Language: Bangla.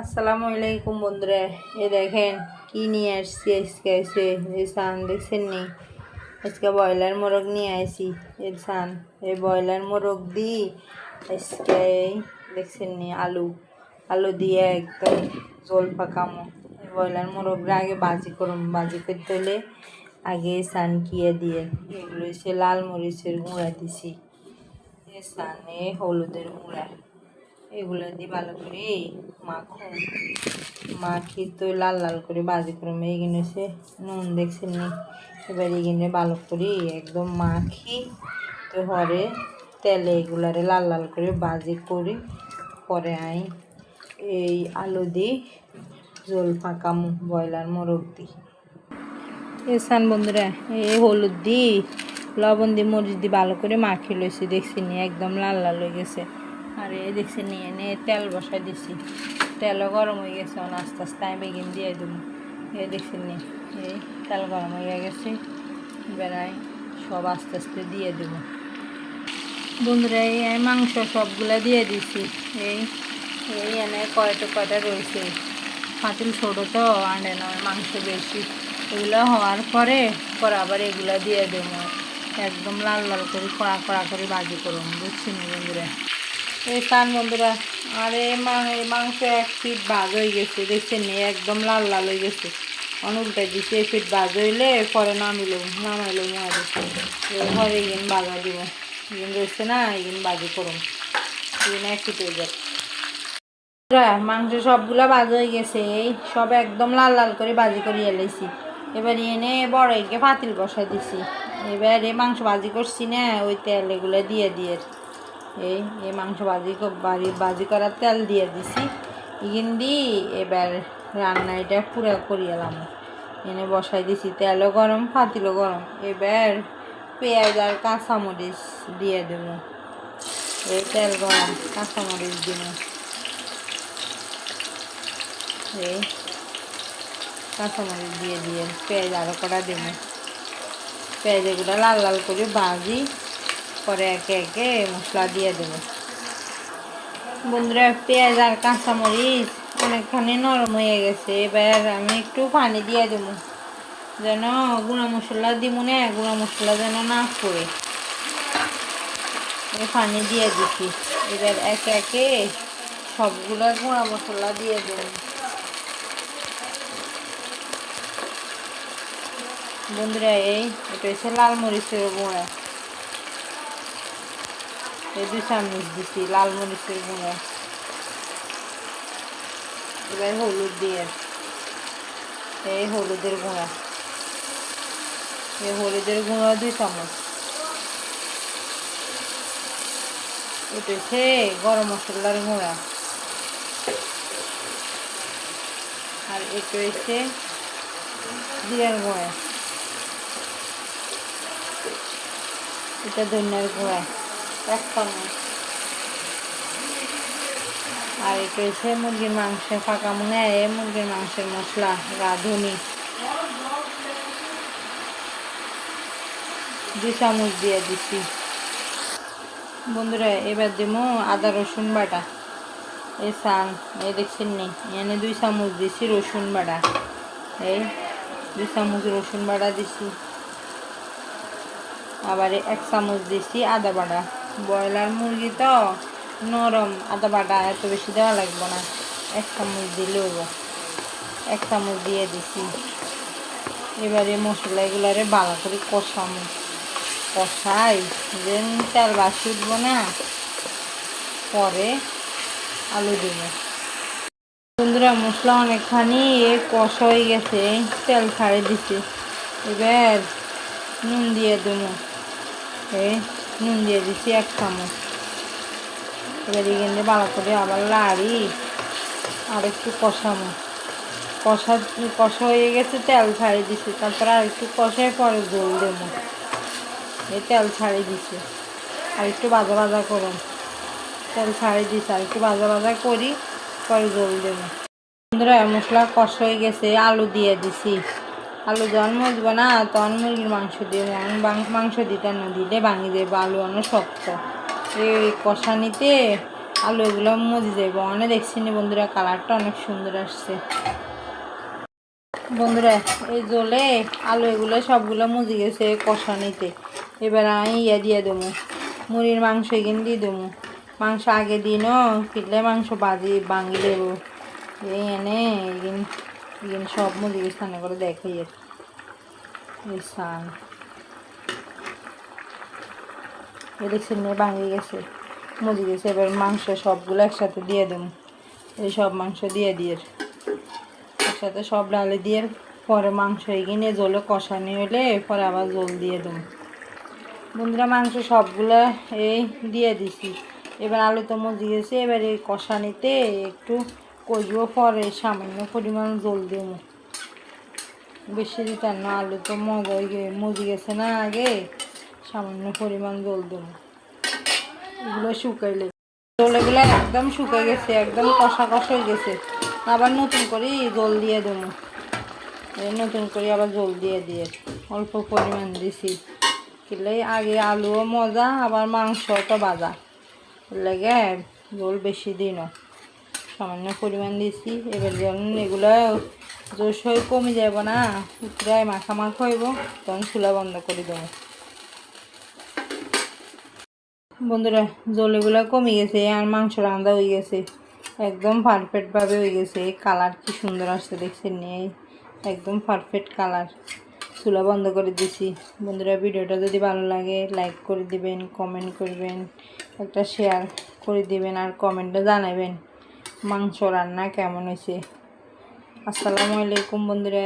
আসসালামু আলাইকুম বন্ধুরা, দেখেন কি নিয়ে আসছি আজকে। এই সান দেখছেন নি? আজকে ব্রয়লার মোরগ নিয়ে আসি। এই সান এই ব্রয়লার মোরগ দিই আজকে। দেখছেন নি? আলু আলু দিয়ে একদম জল পাকামো। এই ব্রয়লার মোরগরা আগে বাজি করতে হলে আগে সান কিয়ে দিয়ে এগুলো হচ্ছে লাল মরিচের গুঁড়া দিছি, এই সানে হলুদের গুঁড়া, এগুলো দিয়ে ভালো করে মাখি তো লাল লাল করে বাজি করে এখানে সে নুন দেখছেন নি। এবার এখানে ভালো করে একদম মাখি তো হরে তেলে এগুলারে লাল লাল করে বাজি করি। পরে এই আলু দিই জল পাকাম ব্রয়লার মোরগ দিই। এসান বন্ধুরা, এই হলুদ দিই লবণ দিয়ে মরিচ দিয়ে ভালো করে মাখি লইছি। দেখছি নি একদম লাল লাল হয়ে গেছে। আর এই দেখছি নি এনে তেল বসাই দিছি, তেলও গরম হয়ে গেছে। আস্তে আস্তে আমি বেগিন দিয়ে দেবো। এই দেখছি নি এই তেল গরম হয়ে গেছে, বেড়াই সব আস্তে আস্তে দিয়ে দেবো। বন্ধুরা এই মাংস সবগুলা দিয়ে দিছি। এই এই এনে কয়টা রয়েছে, পাতিল ছোটো তো আনে না মাংস বেশি। এগুলো হওয়ার পরে আবার এগুলো দিয়ে দেবো। একদম লাল লাল করে কড়া কড়া করে বাজি করুন, বুঝছি না বন্ধুরা। এই কান বন্ধুরা, আর এই মাংস এক ফিট ভাজ হয়ে গেছে। দেখছেন নি একদম লাল লাল হয়ে গেছে। উল্টাই দিচ্ছে, এই ফিট ভাজ হইলে পরে নামাইলো মারে ঘরে এগিন বাজা দিব। এগিন রয়েছে না, এগিন বাজি করুন, এগিন এক ফিট হয়ে যাবে। মাংস সবগুলা বাজ হয়ে গেছে। এই সব একদম লাল লাল করে বাজি করে এলাইছি। এবার এনে বড় একে পাতিল বসাই দিছি। এবার এই মাংস বাজি করছি না, ওই তেল এগুলো দিয়ে এই মাংস বাজি করার তেল দিয়ে দিছি। ইগিন দিই এবার রান্না এটা পুরো করিয়ালাম। এনে বসাই দিছি, তেলও গরম পাতিলও গরম। এবার পেঁয়াজ আর কাঁচামরিচ দিয়ে দেবো। এই তেল গরম, কাঁচামরিচ দিব। এই কাঁচামরিচ দিয়ে পেঁয়াজ আরও কটা দেবো। পেঁয়াজ এগুলো লাল লাল করে ভাজি পরে একে একে মশলা দিয়ে দেবো। বন্ধুরা পেঁয়াজ আর কাঁচামরিচ অনেকখানি নরম হয়ে গেছে। এবার আমি একটু পানি দিয়ে দেবো, যেন গুঁড়া মশলা দিব না, গুঁড়া মশলা যেন না পড়ে। পানি দিয়ে দিচ্ছি। এবার একে একে সবগুলো গুঁড়া মশলা দিয়ে দেবো। বন্ধুরা এটা হচ্ছে লাল মরিচের গুঁড়া, এই 2 চামচ দিচ্ছি লাল মরিচের গুঁড়া। এবার হলুদ দিয়ে এই হলুদের গুঁড়া, এই হলুদের গুঁড়া 2 চামচ। এটা হচ্ছে গরম মশলার গুঁড়া, আর এটা হচ্ছে জিরার গুঁড়া, এটা ধনিয়ার গুঁড়া 1 চামচ। আর এটা হচ্ছে মুরগির মাংস ফাঁকা মনে মুরগির মাংসের মশলা রাঁধুনি 2 চামচ দিয়ে দিচ্ছি। বন্ধুরা এবার দেবো আদা রসুন বাটা। এই সান এই দেখছেন নি এনে 2 চামচ দিছি রসুন বাটা। এই 2 চামচ রসুন বাটা দিছি। আবার 1 চামচ দিছি আদা বাটা। ব্রয়লার মুরগি তো নরম, আদা বাটা এত বেশি দেওয়া লাগবে না, 1 চামচ দিলে হবো। 1 চামচ দিয়ে দিছি। এবারে মশলা এগুলারে ভালো করে কষাই যেন তেল বাসি উঠবো না, পরে আলু দেব। বন্ধুরা মশলা অনেকখানি কষা হয়ে গেছে, তেল ছাড়ে দিছে। এবার নুন দিয়ে দেবো। নুন দিয়ে দিচ্ছি 1 চামচ। এবার এখানে ভালো করে আবার লাড়ি আর একটু কষাবো। কষা হয়ে গেছে, তেল ছাড়িয়ে দিছি। তারপরে আর একটু কষায় পরে জল দেবো। এই তেল ছাড়িয়ে দিছি, আর একটু ভাজা ভাজা করুন। তেল ছাড়িয়ে দিছি, আর একটু ভাজা ভাজা করি পরে জল দেবো। বন্ধুরা মশলা কষা হয়ে গেছে, আলু দিয়ে দিছি। আলু যখন মজবো না তখন মুরগির মাংস দিয়ে মাংস দিতে না দিলে ভাঙি দেবো। আলু অনেক শক্ত, এই কষানিতে আলু এগুলো মজি যাইব অনেক দেখছি নি বন্ধুরা, কালারটা অনেক সুন্দর আসছে বন্ধুরা। এই জলে আলু এগুলো সবগুলো মজি গেছে কষানিতে। এবার আমি দিয়ে দেবো মুরগির মাংস এখানে দিয়ে দেবো। মাংস আগে দিন কিনলে মাংস ভাঙি দেবো এনে এখানে সব মজি গেছে স্নান করে দেখাই আর এই সান দেখছেন নিয়ে ভাঙি গেছে মজি গেছে। এবার মাংস সবগুলো একসাথে দিয়ে দেবো। এই সব মাংস দিয়ে একসাথে সব ডালে দিয়ে পরে মাংস এগিয়ে জলে কষানি হলে পরে আবার জল দিয়ে দেবো বন্ধুরা। মাংস সবগুলো এই দিয়ে দিছি। এবার আলু তো মজি গেছে। এবার এই কষানিতে একটু কষবো, পরে সামান্য পরিমাণ জল দেবো, বেশি দিতাম না, আলু তো মজি গেছে না আগে, সামান্য পরিমাণ জল দেবো। এগুলো শুকাইলে জলেগুলো একদম শুকিয়ে গেছে, একদম কষা কষা হয়ে গেছে। আবার নতুন করে জল দিয়ে দেবো। নতুন করে আবার জল দিয়ে অল্প পরিমাণ দিছি কিনলে আগে আলুও মজা আবার মাংস তো বাজা লেগে জল বেশি দিন সামান্য পরিমাণ দিছি। এবার যখন এগুলো জোশ হয়ে কমে যাব না, প্রায় মাখা হইব, তখন চুলা বন্ধ করে দেবো বন্ধুরা। জলগুলো কমে গেছে আর মাংস রান্না হয়ে গেছে, একদম পারফেক্টভাবে হয়ে গেছে। কালার কি সুন্দর আসছে দেখছেন নিয়ে, একদম পারফেক্ট কালার। চুলা বন্ধ করে দিছি বন্ধুরা। ভিডিওটা যদি ভালো লাগে লাইক করে দিবেন, কমেন্ট করবেন, একটা শেয়ার করে দিবেন আর কমেন্টে জানাবেন মাংস রান্না কেমন হয়েছে। আসসালামু আলাইকুম বন্ধুরা।